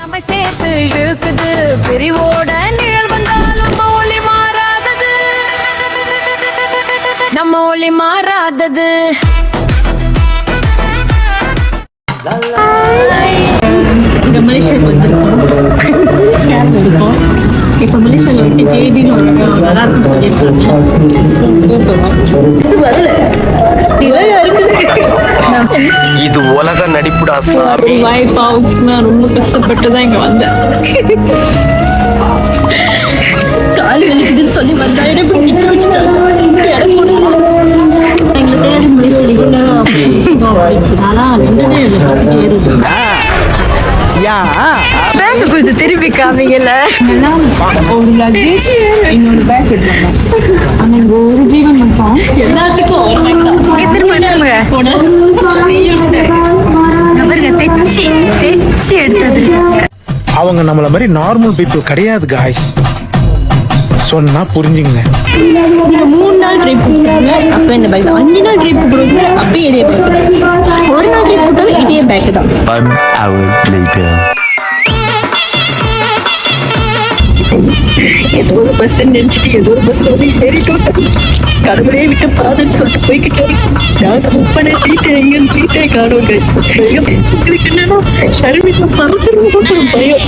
நம்மை சேர்த்து இழுக்குது பிரிவோட நிழல் வந்தால் நம்ம ஒளி மாறாதது, நம்ம ஒளி மாறாதது. இங்க மலேசியாவுக்கு வந்திருக்கோம், எடுப்போம். இப்போ மலேசியாவில் வந்து ஜேபின்னு நல்லா இருக்குன்னு சொல்லியிருக்காங்க. இது உலக நடிப்புடா சாமி. வாய்ப்பா நான் ரொம்ப கஷ்டப்பட்டு தான் இங்க வந்தேன். கால் வலிக்குதுன்னு சொல்லி வந்தா எப்படி நிக்க வச்சுட்டாங்க. எங்களை தேடி மலேசியா பேக் கொடுத்து திருப்பி காமிங்கல. ஒரு லக்கேஜ் இன்னொரு பேக் எடுத்தாங்க. ஆனா இங்க ஒரு ஜீவன் மட்டும் எல்லாத்துக்கும் ஒரு பேக் தான். தெச்சி எடுத்தது. அவங்க நம்மள மாதிரி நார்மல் பீப்புள் கிடையாது காய்ஸ், சொன்னா புரிஞ்சுங்க. நீங்க 3 நாள் ட்ரிப் கொடுத்தாங்க அப்ப இந்த பேக் தான், 5 நாள் ட்ரிப் கொடுங்க அப்படியே இதே பேக் தான், 1 நாள் ட்ரிப் கொடுத்தாலும் இதே பேக் தான். 1 hour later. ஏதோ ஒரு பஸ் நினைச்சிட்டு ஏதோ ஒரு பஸ் வந்து ஏறிட்டோம். கடவுளே விட்டு பாதன்னு சொல்லிட்டு போய்கிட்டே நாங்க புக் பண்ண சீட்டை எங்கன்னு சீட்டே காணோங்க. எங்களுக்கு என்னன்னா ஷர்மிதா பார்த்துருவோம் ஒரு பயம்.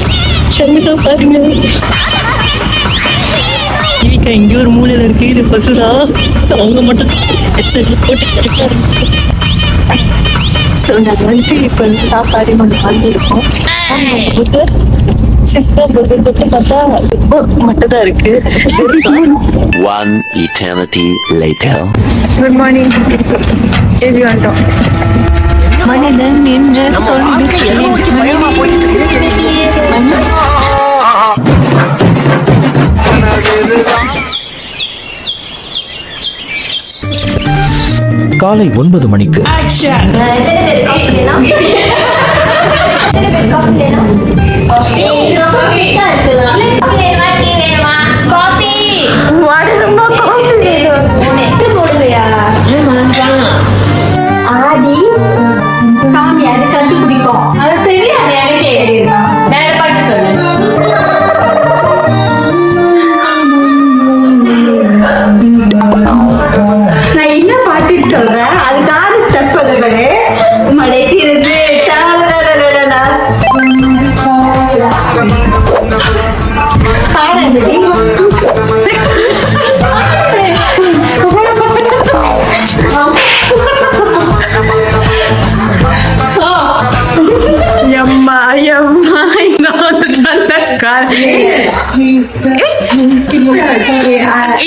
ஷர்மிதா பாருங்க, டிவிக்கா இங்கே ஒரு மூலையில இருக்கு, இது பசுடா. அவங்க மட்டும் ஹெட்செட்ல போட்டு கிடைக்காரு. ஸோ நாங்கள் வந்து இப்போ சாப்பாடு நம்ம வாங்கியிருக்கோம். மட்டும்தான் இருக்கு. 1 eternity later. குட் மார்னிங், ஜெபி வந்துட்டோம். மனிதன் என்று காலை 9 மணிக்கு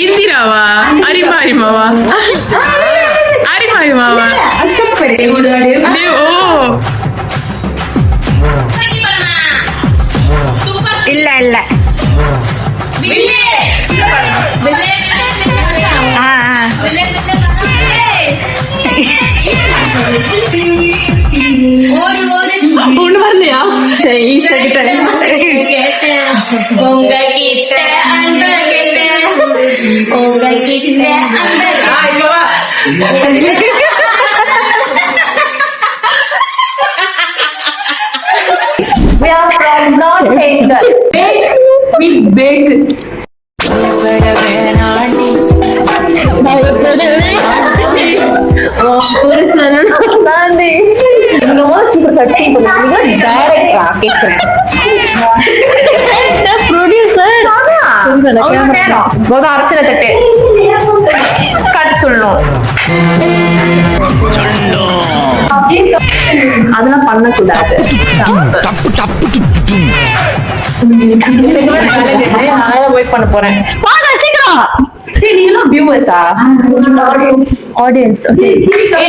இந்திராவா அரிமாரிமாவா அரிமாரிமாவா இல்ல இல்ல ஒண்ணு வரலையா? உங்ககிட்ட அன்பு உங்ககிட்ட We are from North Bakers. We bakers. அர்ச்சனை தட்டு கட்டு சொல்லணும். அதெல்லாம் பண்ணக்கூடாது. வெயிட் பண்ண போறேன். ஆடியன்ஸ்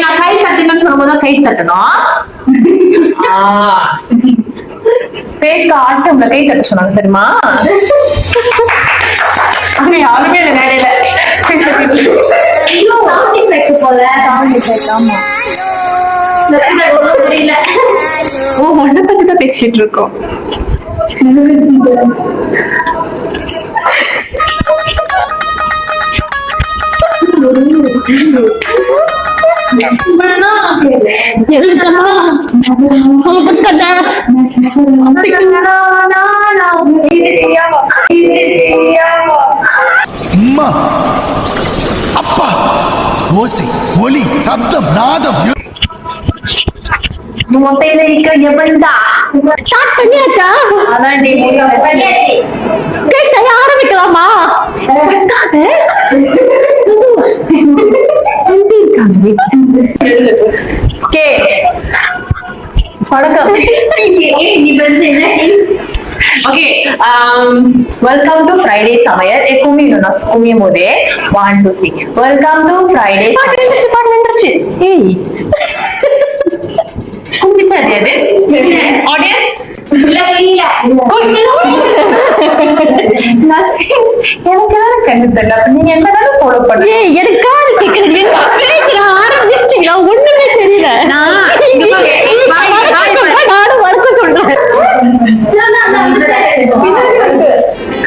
நான் கை தட்டுங்கன்னு சொல்லும்போது கை தட்டணும். ஆட்டம்ல கை தட்ட சொன்னாங்க தெரியுமா? யாருமே இல்லை மேடையில. ஒன்ன பத்தி தான் பேசிட்டு இருக்கோம். எதுக்கம்மா அம்மா அப்பா ஓசை ஒலி சப்தம் நாதம் ஸ்டார்ட் பண்ணியாச்சா? கேக் செய்ய ஆரம்பிக்கலாமா? வெல்கம் டு ஃப்ரைடே சமையல் குமியணும் நான் குமியும் போதே 1 2 3 வெல்கம் டு ஃப்ரைடே கும்பிச்சாது அது ஆடியன்ஸ் எனக்கு எல்லாரும் கண்டு தெரியல நீங்க என்ன ஃபாலோ பண்ணுங்க எனக்கா கேக்குறீங்க ஆரம்பிச்சிட்டீங்களா? ஒண்ணுமே தெரியல. நானும் வர்க்க சொல்றேன்.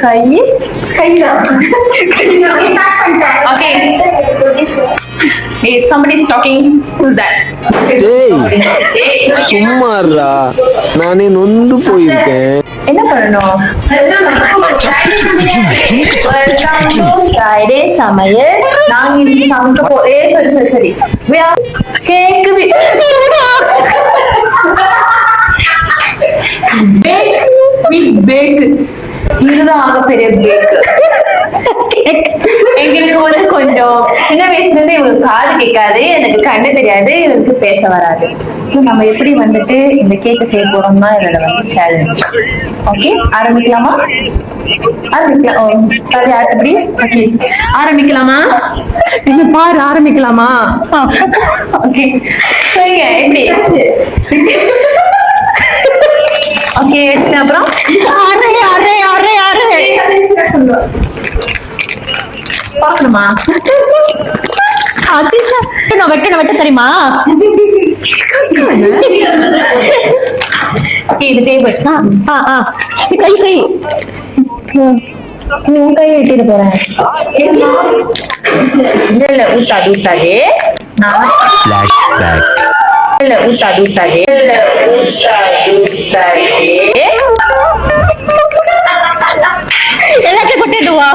கை okay hey somebody is talking who's that சும்மாறா நானே நொந்து போயிருக்கேன். என்ன பண்ணணும்? ஃப்ரைடே சமையல் நாங்க இன்னைக்கு சமைக்க சரி கேக்கு இதுதான் ஆகப்பெரிய பேக். எங்களுக்கு கொஞ்சம் சின்ன வயசுல இருந்து இவங்களுக்கு காது கேட்காது, எனக்கு கண்ணு தெரியாது, இவங்களுக்கு பேச வராது. நம்ம எப்படி வந்துட்டு இந்த கேக்கு செய்ய போறோம்னா இதோட சேலஞ்ச். ஓகே ஆரம்பிக்கலாமா? ஆரம்பிக்கலாமா? நீங்க பாரு ஆரம்பிக்கலாமா? ஓகே சரிங்க எப்படி? ஓகே எடுத்து அப்புறம் பார்க்கணுமா? நான் வெட்ட தெரியுமா? இது டேபிள் கை உன் கையை எட்டிட்டு போறேன். இல்ல ஊத்தாது நான் இல்ல ஊத்தாது எல்லாத்தையும் கொட்டிட்டு வா.